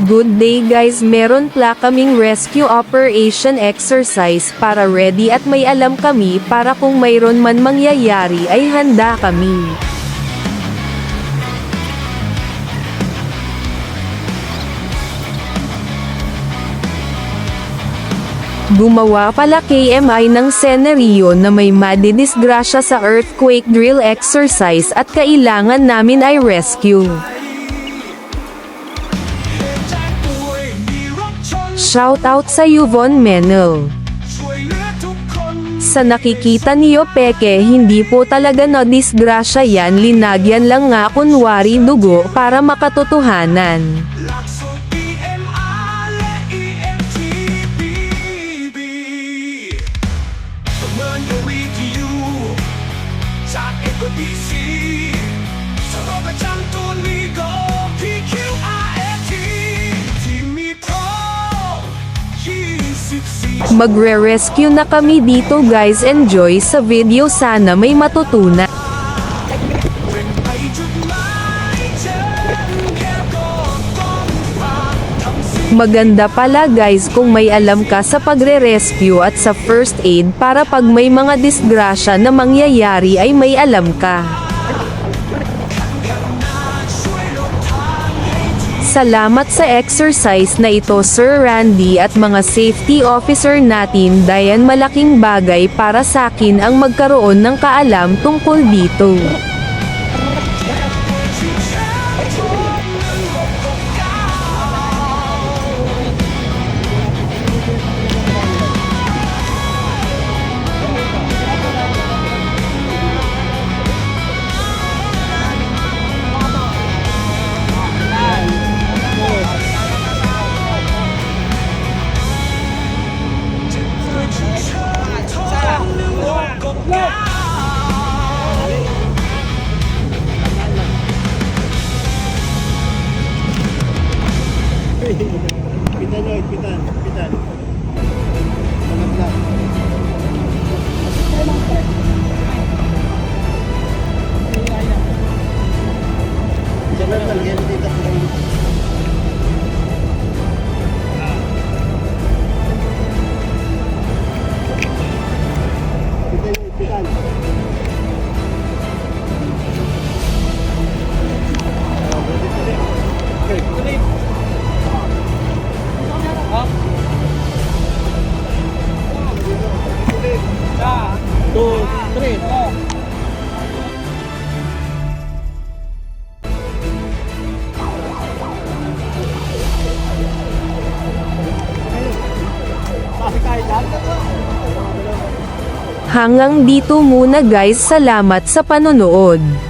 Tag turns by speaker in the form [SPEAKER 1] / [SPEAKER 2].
[SPEAKER 1] Good day guys, meron pala kaming rescue operation exercise para ready at may alam kami para kung mayroon man mangyayari ay handa kami. Gumawa pala KMI ng senaryo na may madidisgrasya sa earthquake drill exercise at kailangan namin ay rescue. Shoutout sa Yvonne Menel. Sa nakikita niyo peke, hindi po talaga na disgrasya yan, linagyan lang nga kunwari dugo para makatotohanan. Magre-rescue na kami dito guys, enjoy sa video, sana may matutunan. Maganda pala guys kung may alam ka sa pagre-rescue at sa first aid para pag may mga disgrasya na mangyayari ay may alam ka. Salamat sa exercise na ito Sir Randy at mga safety officer natin Diane, malaking bagay para sa akin ang magkaroon ng kaalam tungkol dito.
[SPEAKER 2] Pitan.
[SPEAKER 1] Hanggang dito muna guys, salamat sa panonood.